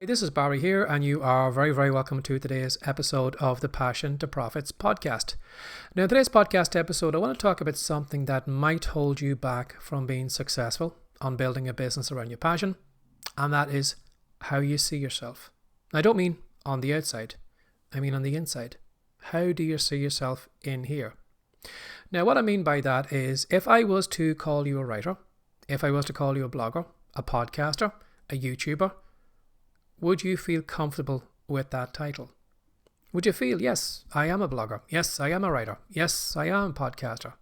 Hey, this is Barry here, and you are very, very welcome to today's episode of the Passion to Profits podcast. Now, in today's podcast episode, I want to talk about something that might hold you back from being successful on building a business around your passion, and that is how you see yourself. I don't mean on the outside, I mean on the inside. How do you see yourself in here? Now, what I mean by that is if I was to call you a writer, if I was to call you a blogger, a podcaster, a YouTuber, would you feel comfortable with that title? Would you feel, yes, I am a blogger. Yes, I am a writer. Yes, I am a podcaster.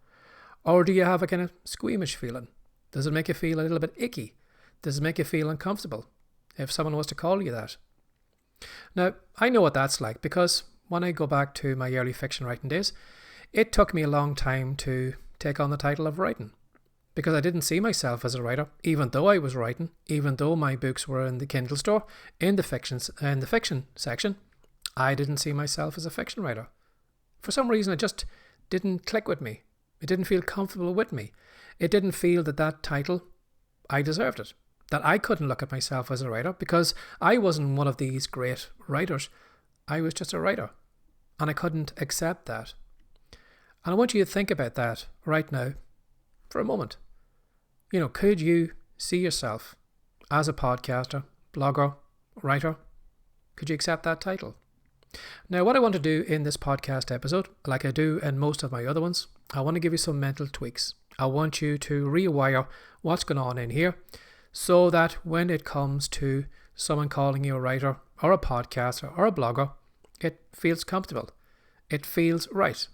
Or do you have a kind of squeamish feeling? Does it make you feel a little bit icky? Does it make you feel uncomfortable if someone was to call you that? Now, I know what that's like because when I go back to my early fiction writing days, it took me a long time to take on the title of writing. Because I didn't see myself as a writer, even though I was writing, even though my books were in the Kindle store, in the fiction section, I didn't see myself as a fiction writer. For some reason, it just didn't click with me. It didn't feel comfortable with me. It didn't feel that title, I deserved it. That I couldn't look at myself as a writer because I wasn't one of these great writers. I was just a writer. And I couldn't accept that. And I want you to think about that right now for a moment. Could you see yourself as a podcaster, blogger, writer? Could you accept that title? Now, what I want to do in this podcast episode, like I do in most of my other ones, I want to give you some mental tweaks. I want you to rewire what's going on in here so that when it comes to someone calling you a writer or a podcaster or a blogger, it feels comfortable. It feels right,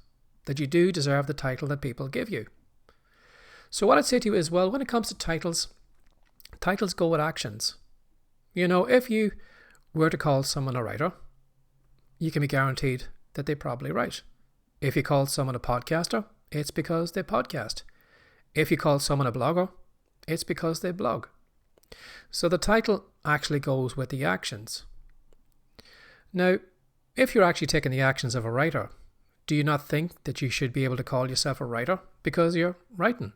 that you do deserve the title that people give you. So what I'd say to you is, well, when it comes to titles go with actions. If you were to call someone a writer, you can be guaranteed that they probably write. If you call someone a podcaster, it's because they podcast. If you call someone a blogger, it's because they blog. So the title actually goes with the actions. Now, if you're actually taking the actions of a writer, do you not think that you should be able to call yourself a writer because you're writing?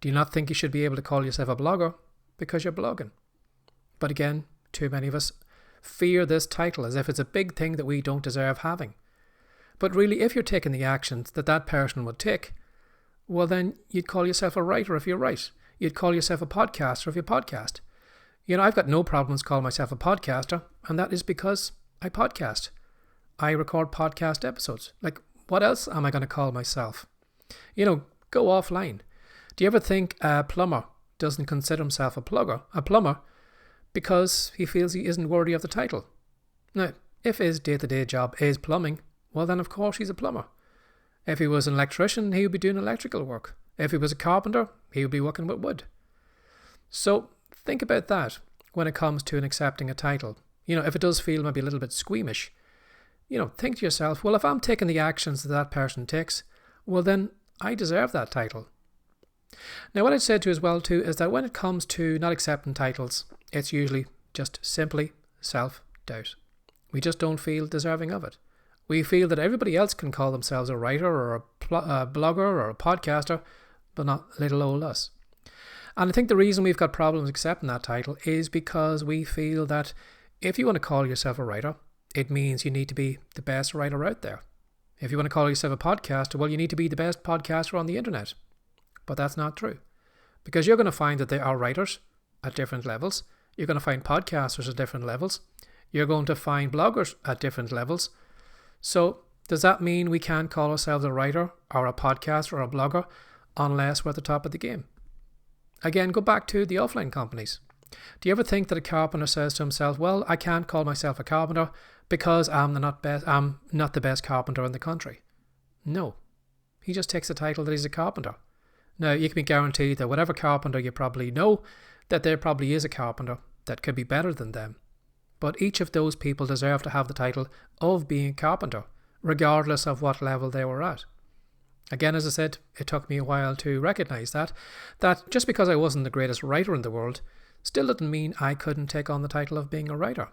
Do you not think you should be able to call yourself a blogger because you're blogging? But again, too many of us fear this title as if it's a big thing that we don't deserve having. But really, if you're taking the actions that person would take, well then you'd call yourself a writer if you write. You'd call yourself a podcaster if you podcast. I've got no problems calling myself a podcaster, and that is because I podcast. I record podcast episodes. Like, what else am I going to call myself? Go offline. Do you ever think a plumber doesn't consider himself a plumber because he feels he isn't worthy of the title? Now, if his day-to-day job is plumbing, well then of course he's a plumber. If he was an electrician, he would be doing electrical work. If he was a carpenter, he would be working with wood. So think about that when it comes to accepting a title. If it does feel maybe a little bit squeamish, think to yourself, well, if I'm taking the actions that person takes, well then I deserve that title. Now, what I'd say to you as well too is that when it comes to not accepting titles, it's usually just simply self-doubt. We just don't feel deserving of it. We feel that everybody else can call themselves a writer or a blogger or a podcaster, but not little old us. And I think the reason we've got problems accepting that title is because we feel that if you want to call yourself a writer, it means you need to be the best writer out there. If you want to call yourself a podcaster, well, you need to be the best podcaster on the internet. But that's not true, because you're going to find that there are writers at different levels. You're going to find podcasters at different levels. You're going to find bloggers at different levels. So does that mean we can't call ourselves a writer or a podcaster or a blogger unless we're at the top of the game? Again, go back to the offline companies. Do you ever think that a carpenter says to himself, well, I can't call myself a carpenter because I'm not the best carpenter in the country? No, he just takes the title that he's a carpenter. Now, you can be guaranteed that whatever carpenter you probably know, that there probably is a carpenter that could be better than them. But each of those people deserve to have the title of being a carpenter, regardless of what level they were at. Again, as I said, it took me a while to recognize that just because I wasn't the greatest writer in the world, still didn't mean I couldn't take on the title of being a writer.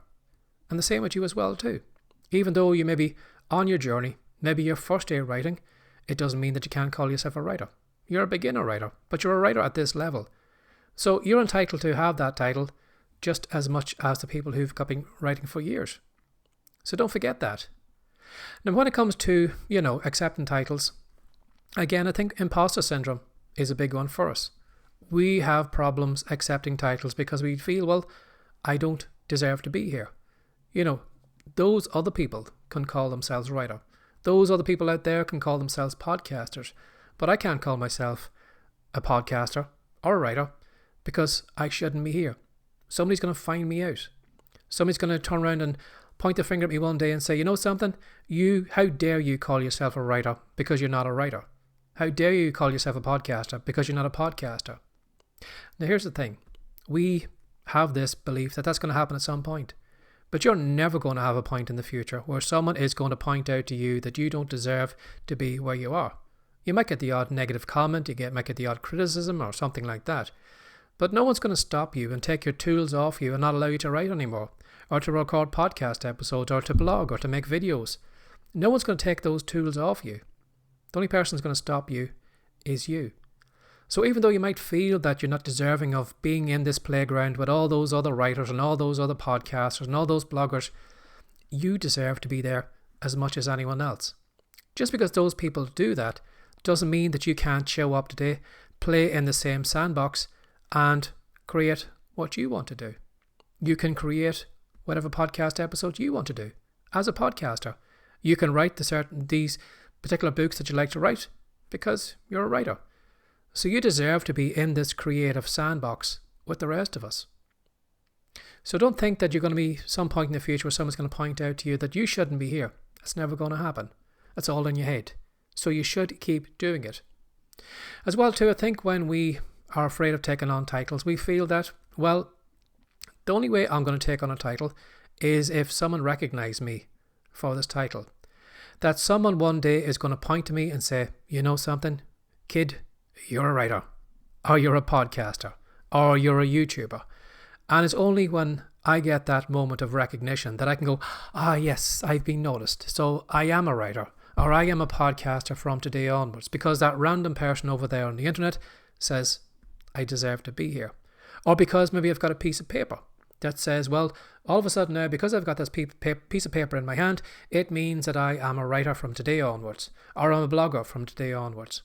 And the same with you as well too. Even though you may be on your journey, maybe your first day writing, it doesn't mean that you can't call yourself a writer. You're a beginner writer, but you're a writer at this level. So you're entitled to have that title just as much as the people who've been writing for years. So don't forget that. Now, when it comes to, accepting titles, again, I think impostor syndrome is a big one for us. We have problems accepting titles because we feel, well, I don't deserve to be here. Those other people can call themselves writer. Those other people out there can call themselves podcasters. But I can't call myself a podcaster or a writer because I shouldn't be here. Somebody's going to find me out. Somebody's going to turn around and point the finger at me one day and say, you know something? How dare you call yourself a writer because you're not a writer? How dare you call yourself a podcaster because you're not a podcaster? Now here's the thing. We have this belief that that's going to happen at some point. But you're never going to have a point in the future where someone is going to point out to you that you don't deserve to be where you are. You might get the odd negative comment, might get the odd criticism or something like that. But no one's going to stop you and take your tools off you and not allow you to write anymore, or to record podcast episodes, or to blog, or to make videos. No one's going to take those tools off you. The only person who's going to stop you is you. So even though you might feel that you're not deserving of being in this playground with all those other writers and all those other podcasters and all those bloggers, you deserve to be there as much as anyone else. Just because those people do that doesn't mean that you can't show up today, play in the same sandbox, and create what you want to do. You can create whatever podcast episode you want to do as a podcaster. You can write these particular books that you like to write because you're a writer. So you deserve to be in this creative sandbox with the rest of us. So don't think that you're going to be some point in the future where someone's going to point out to you that you shouldn't be here. That's never going to happen. That's all in your head. So you should keep doing it. As well too, I think when we are afraid of taking on titles, we feel that, well, the only way I'm going to take on a title is if someone recognizes me for this title. That someone one day is going to point to me and say, you know something, kid, you're a writer, or you're a podcaster, or you're a YouTuber. And it's only when I get that moment of recognition that I can go, yes, I've been noticed. So I am a writer, or I am a podcaster from today onwards, because that random person over there on the internet says I deserve to be here. Or because maybe I've got a piece of paper that says, well, all of a sudden now, because I've got this piece of paper in my hand, it means that I am a writer from today onwards, or I'm a blogger from today onwards.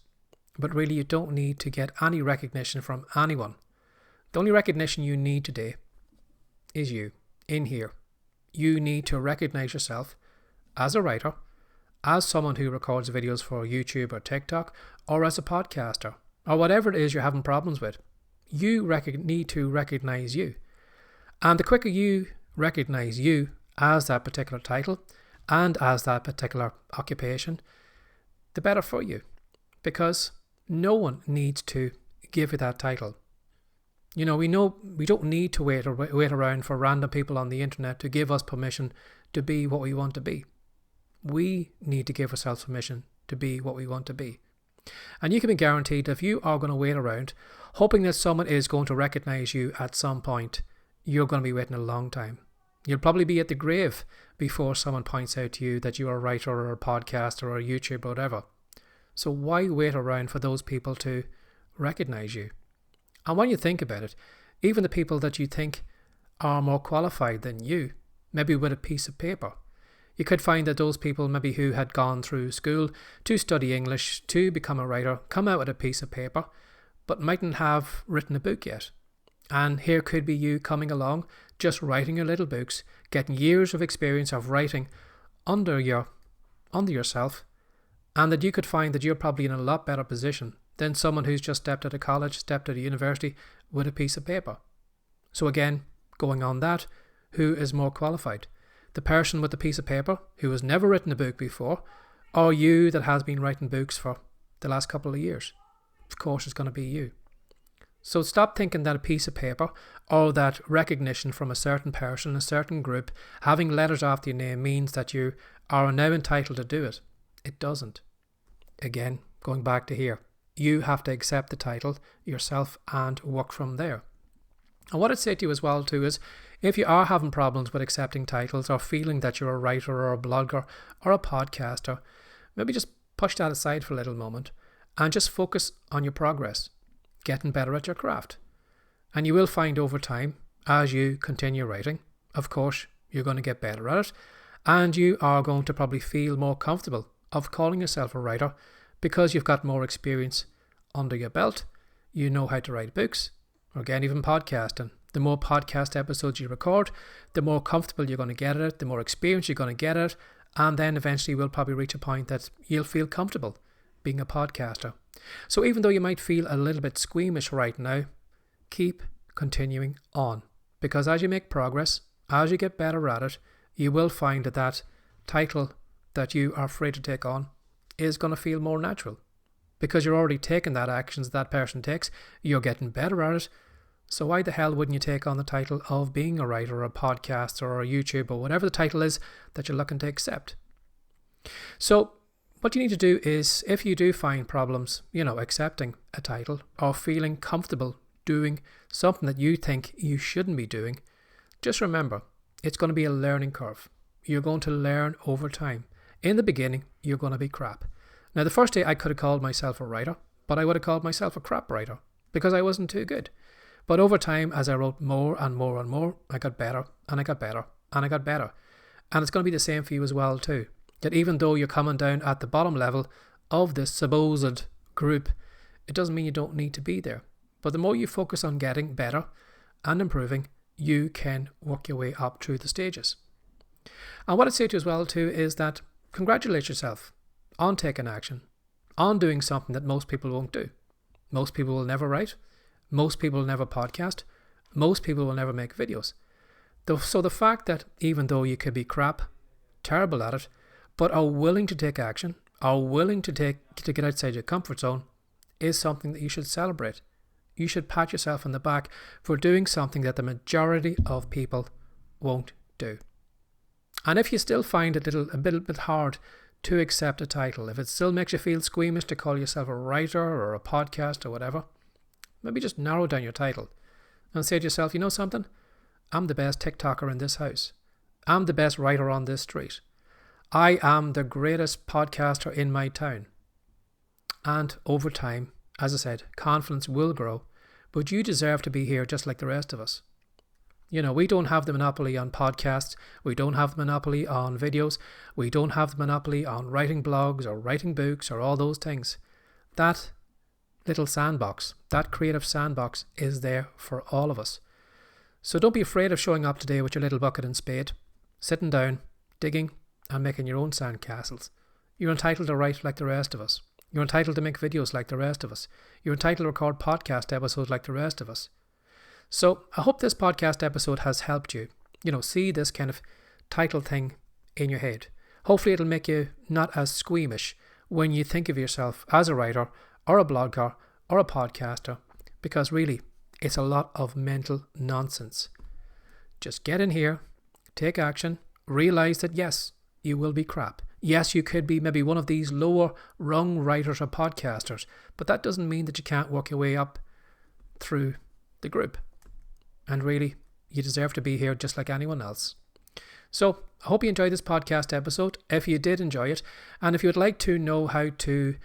But really, you don't need to get any recognition from anyone. The only recognition you need today is you, in here. You need to recognize yourself as a writer, as someone who records videos for YouTube or TikTok, or as a podcaster, or whatever it is you're having problems with. You need to recognize you. And the quicker you recognize you as that particular title and as that particular occupation, the better for you. Because no one needs to give you that title. We know we don't need to wait around for random people on the internet to give us permission to be what we want to be. We need to give ourselves permission to be what we want to be. And you can be guaranteed that if you are going to wait around, hoping that someone is going to recognize you at some point, you're going to be waiting a long time. You'll probably be at the grave before someone points out to you that you're a writer or a podcaster or a YouTuber or whatever. So why wait around for those people to recognize you? And when you think about it, even the people that you think are more qualified than you, maybe with a piece of paper, you could find that those people maybe who had gone through school to study English, to become a writer, come out with a piece of paper, but mightn't have written a book yet. And here could be you coming along, just writing your little books, getting years of experience of writing under yourself, and that you could find that you're probably in a lot better position than someone who's just stepped out of college, stepped out of university with a piece of paper. So again, going on that, who is more qualified? The person with the piece of paper who has never written a book before, or you that has been writing books for the last couple of years? Of course it's going to be you. So stop thinking that a piece of paper or that recognition from a certain person, a certain group, having letters after your name means that you are now entitled to do it. It doesn't. Again, going back to here, you have to accept the title yourself and work from there. And what I'd say to you as well too is, if you are having problems with accepting titles or feeling that you're a writer or a blogger or a podcaster, maybe just push that aside for a little moment and just focus on your progress, getting better at your craft. And you will find over time, as you continue writing, of course, you're going to get better at it, and you are going to probably feel more comfortable of calling yourself a writer because you've got more experience under your belt. You know how to write books, or again, even podcasting. The more podcast episodes you record, the more comfortable you're going to get at it, the more experience you're going to get at it, and then eventually we'll probably reach a point that you'll feel comfortable being a podcaster. So even though you might feel a little bit squeamish right now, keep continuing on, because as you make progress, as you get better at it, you will find that that title that you are afraid to take on is going to feel more natural, because you're already taking that actions that person takes. You're getting better at it. So why the hell wouldn't you take on the title of being a writer or a podcaster or a YouTuber or whatever the title is that you're looking to accept? So what you need to do is, if you do find problems, accepting a title or feeling comfortable doing something that you think you shouldn't be doing, just remember, it's going to be a learning curve. You're going to learn over time. In the beginning, you're going to be crap. Now, the first day I could have called myself a writer, but I would have called myself a crap writer because I wasn't too good. But over time, as I wrote more and more and more, I got better and I got better and I got better. And it's going to be the same for you as well too. That even though you're coming down at the bottom level of this supposed group, it doesn't mean you don't need to be there. But the more you focus on getting better and improving, you can work your way up through the stages. And what I'd say to you as well too is that congratulate yourself on taking action, on doing something that most people won't do. Most people will never write. Most people will never podcast. Most people will never make videos. So the fact that even though you could be crap, terrible at it, but are willing to take action, are willing to get outside your comfort zone, is something that you should celebrate. You should pat yourself on the back for doing something that the majority of people won't do. And if you still find it a bit hard to accept a title, if it still makes you feel squeamish to call yourself a writer or a podcast or whatever, maybe just narrow down your title and say to yourself, you know something? I'm the best TikToker in this house. I'm the best writer on this street. I am the greatest podcaster in my town. And over time, as I said, confidence will grow, but you deserve to be here just like the rest of us. We don't have the monopoly on podcasts. We don't have the monopoly on videos. We don't have the monopoly on writing blogs or writing books or all those things. That little sandbox, that creative sandbox is there for all of us. So don't be afraid of showing up today with your little bucket and spade, sitting down, digging and making your own sand castles. You're entitled to write like the rest of us. You're entitled to make videos like the rest of us. You're entitled to record podcast episodes like the rest of us. So I hope this podcast episode has helped you, see this kind of title thing in your head. Hopefully it'll make you not as squeamish when you think of yourself as a writer or a blogger or a podcaster, because really it's a lot of mental nonsense. Just get in here, take action, realize that yes, you will be crap. Yes, you could be maybe one of these lower rung writers or podcasters, but that doesn't mean that you can't work your way up through the group. And really, you deserve to be here just like anyone else. So I hope you enjoyed this podcast episode. If you did enjoy it, and if you would like to know how to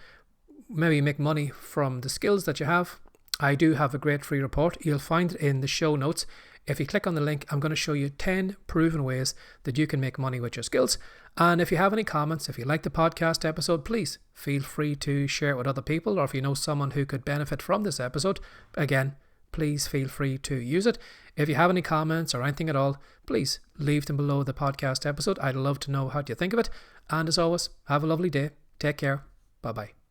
maybe make money from the skills that you have, I do have a great free report. You'll find it in the show notes. If you click on the link, I'm going to show you 10 proven ways that you can make money with your skills. And if you have any comments, if you like the podcast episode, please feel free to share it with other people, or if you know someone who could benefit from this episode, again, please feel free to use it. If you have any comments or anything at all, please leave them below the podcast episode. I'd love to know how you think of it. And as always, have a lovely day. Take care. Bye-bye.